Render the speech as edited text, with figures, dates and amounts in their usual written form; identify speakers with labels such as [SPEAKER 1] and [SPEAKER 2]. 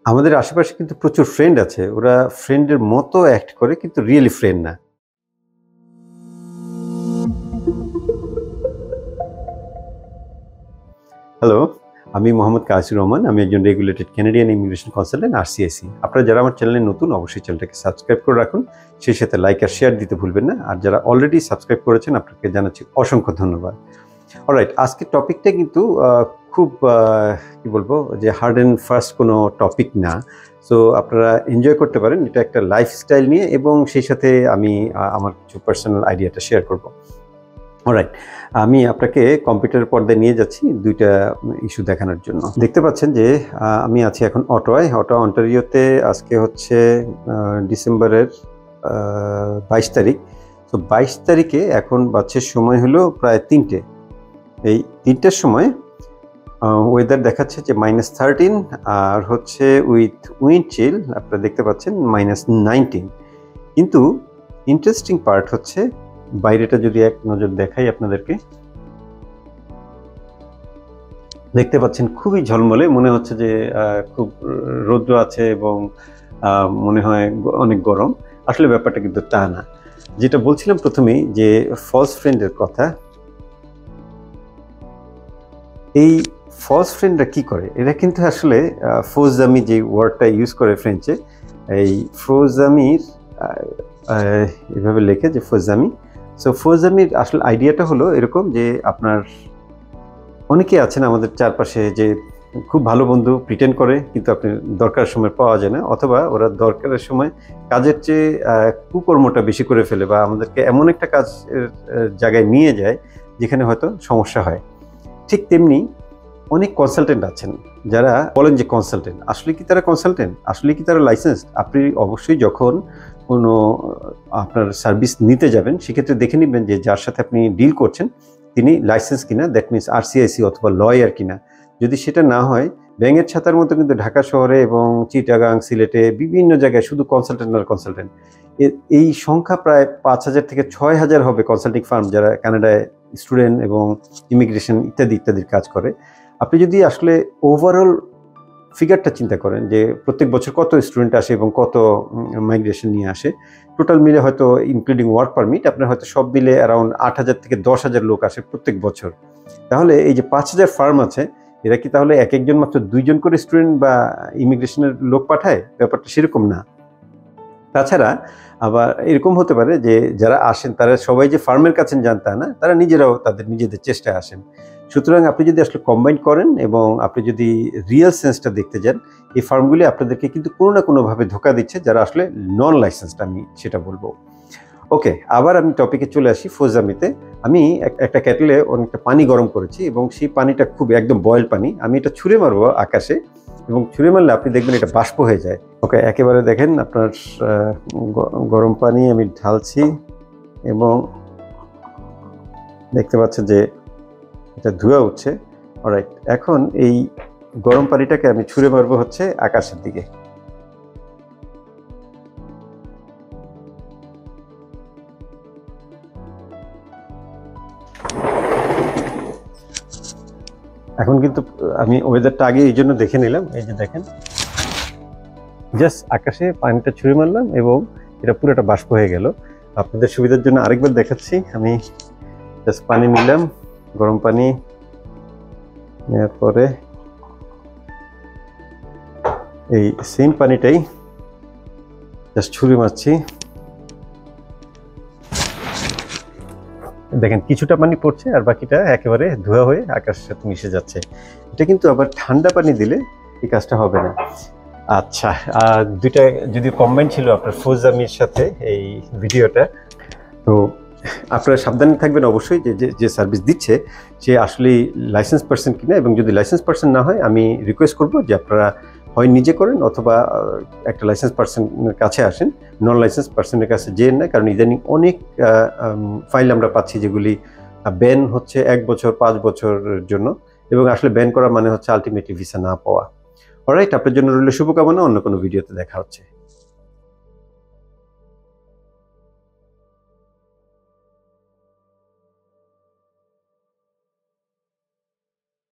[SPEAKER 1] আমাদের আশেপাশে কিন্তু প্রচুর ফ্রেন্ড আছে, ওরা ফ্রেন্ডের মতো অ্যাক্ট করে কিন্তু রিয়েলি ফ্রেন্ড না। হ্যালো, আমি মোহাম্মদ কাসির রহমান। আমি একজন regulated Canadian immigration consultant RCIC। আপনারা যারা আমার চ্যানেলে নতুন, অবশ্যই চ্যানেলটাকে সাবস্ক্রাইব করে রাখুন, সেই সাথে লাইক আর শেয়ার দিতে ভুলবেন না। আর যারা অলরেডি সাবস্ক্রাইব করেছেন, আপনাকে জানাচ্ছি অসংখ্য ধন্যবাদ। অলরাইট, আজকের টপিকটা কিন্তু খুব কি বলবো, যে হার্ড অ্যান্ড ফাস্ট কোনো টপিক না। সো আপনারা এনজয় করতে পারেন। এটা একটা লাইফস্টাইল নিয়ে, এবং সেই সাথে আমি আমার কিছু পার্সোনাল আইডিয়াটা শেয়ার করব। অলরাইট, আমি আপনাকে কম্পিউটারের পর্দায় নিয়ে যাচ্ছি দুইটা ইস্যু দেখানোর জন্য। দেখতে পাচ্ছেন যে আমি আছি এখন অটোয়ায়, অন্টারিওতে। আজকে হচ্ছে ডিসেম্বরের 22 তারিখ। তো 22 তারিখে এখন বাচ্চার সময় হলো প্রায় 3টে। এই 3টের সময় ওয়েদার দেখাচ্ছে যে -13, আর হচ্ছে উইথ উইন্ড চিল আপনারা দেখতে পাচ্ছেন -19। কিন্তু ইন্টারেস্টিং পার্ট হচ্ছে বাইরেটা যদি এক নজর দেখাই আপনাদেরকে, দেখতে পাচ্ছেন খুবই ঝলমলে, মনে হচ্ছে যে খুব রৌদ্র আছে এবং মনে হয় অনেক গরম। আসলে ব্যাপারটা কিন্তু তা না। যেটা বলছিলাম প্রথমেই, যে ফলস ফ্রেন্ডের কথা, এই ফলস ফ্রেন্ডরা কি করে? এরা কিন্তু আসলে ফোজামি যে ওয়ার্ডটা ইউজ করে ফ্রেঞ্চে, এই ফোজামির এভাবে লেখে যে ফোজামি। সো ফোজামির আসলে আইডিয়াটা হলো এরকম, যে আপনার অনেকে আছেন আমাদের চারপাশে যে খুব ভালো বন্ধু প্রিটেন্ড করে, কিন্তু আপনি দরকারের সময় পাওয়া যায় না, অথবা ওরা দরকারের সময় কাজের চেয়ে কুকর্মটা বেশি করে ফেলে, বা আমাদেরকে এমন একটা কাজের জায়গায় নিয়ে যায় যেখানে হয়তো সমস্যা হয়। ঠিক তেমনি অনেক কনসালটেন্ট আছেন যারা বলেন যে কনসালটেন্ট। আসলে কি তারা কনসালটেন্ট? আসলে কি তারা লাইসেন্সড? আপনি অবশ্যই যখন কোনো আপনার সার্ভিস নিতে যাবেন, সেক্ষেত্রে দেখে নেবেন যে যার সাথে আপনি ডিল করছেন তিনি লাইসেন্স কিনা, দ্যাট মিনস RCIC অথবা লয়ার কিনা। যদি সেটা না হয়, ব্যাঙের ছাতার মতো কিন্তু ঢাকা শহরে এবং চিটাগাং, সিলেটে বিভিন্ন জায়গায় শুধু কনসালটেন্ট আর কনসালটেন্ট। এই সংখ্যা প্রায় 5,000 থেকে 6,000 হবে কনসাল্টিং ফার্ম যারা কানাডায় স্টুডেন্ট এবং ইমিগ্রেশন ইত্যাদি ইত্যাদির কাজ করে। আপনি যদি আসলে ওভারঅল ফিগারটা চিন্তা করেন, যে প্রত্যেক বছর কত স্টুডেন্ট আসে এবং কত মাইগ্রেশন নিয়ে আসে, টোটাল মিলে হয়তো ইনক্লুডিং ওয়ার্ক পারমিট আপনার হয়তো সব মিলে অ্যারাউন্ড 8,000 থেকে 10,000 লোক আসে প্রত্যেক বছর। তাহলে এই যে 5,000 ফার্ম আছে, এরা কি তাহলে এক একজন মাত্র 2জন করে স্টুডেন্ট বা ইমিগ্রেশনের লোক পাঠায়? ব্যাপারটা সেরকম না। তাছাড়া আবার এরকম হতে পারে যে যারা আসেন তারা সবাই যে ফার্মের কাছে যান তা না, তারা নিজেরাও তাদের নিজেদের চেষ্টায় আসেন। সুতরাং আপনি যদি আসলে কম্বাইন করেন এবং আপনি যদি রিয়েল সেন্সটা দেখতে যান, এই ফার্মগুলি আপনাদেরকে কিন্তু কোনো না কোনোভাবে ধোকা দিচ্ছে, যারা আসলে নন লাইসেন্সড, আমি সেটা বলবো। ওকে, আবার আমি টপিকে চলে আসি ফোজামিতে। আমি একটা কেটলে অনেকটা পানি গরম করেছি, এবং সেই পানিটা খুব একদম বয়েল পানি। আমি এটা ছুঁড়ে মারবো আকাশে, এবং ছুঁড়ে মারলে আপনি দেখবেন এটা বাষ্প হয়ে যায়। ওকে, একেবারে দেখেন আপনার গরম পানি আমি ঢালছি, এবং দেখতে পাচ্ছেন যে এটা ধোঁয়া উঠছে। অলরাইট, এখন এই গরম পানিটাকে আমি ছুঁড়ে মারবো হচ্ছে আকাশের দিকে। এখন কিন্তু আমি ওয়েদারটা আগে এই জন্য দেখে নিলাম, এই যে দেখেন জাস্ট আকাশে পানিটা ছুঁড়ে মারলাম এবং এটা পুরোটা বাষ্প হয়ে গেল। আপনাদের সুবিধার জন্য আরেকবার দেখাচ্ছি। আমি জাস্ট পানি নিলাম, গরম পানি নেওয়ার পরে এই সেম পানিটাই জাস্ট ছুঁড়ে মারছি। দেখেন কিছুটা পানি পড়ছে, আর বাকিটা একেবারে ধোয়া হয়ে আকাশের সাথে মিশে যাচ্ছে। এটা কিন্তু আবার ঠান্ডা পানি দিলে এই কাজটা হবে না। আচ্ছা, দুইটা যদি কম্বাইন ছিল আপনার ফোজামির সাথে এই ভিডিওটা, তো আপনারা সাবধানে থাকবেন অবশ্যই যে সার্ভিস দিচ্ছে সে আসলে লাইসেন্স পার্সন কিনা। এবং যদি লাইসেন্স পার্সন না হয়, আমি রিকোয়েস্ট করব যে আপনারা হয় নিজে করেন, অথবা একটা লাইসেন্স পার্সনের কাছে আসেন। নন লাইসেন্স পার্সনের কাছে যেন না, কারণ ইদানিং অনেক ফাইল আমরা পাচ্ছি যেগুলি ব্যান হচ্ছে 1 বছর 5 বছরের জন্য, এবং আসলে ব্যান করা মানে হচ্ছে আলটিমেটলি ভিসা না পাওয়া। অলরাইট, আপনার জন্য রইল শুভকামনা। অন্য কোনো ভিডিওতে দেখা হচ্ছে।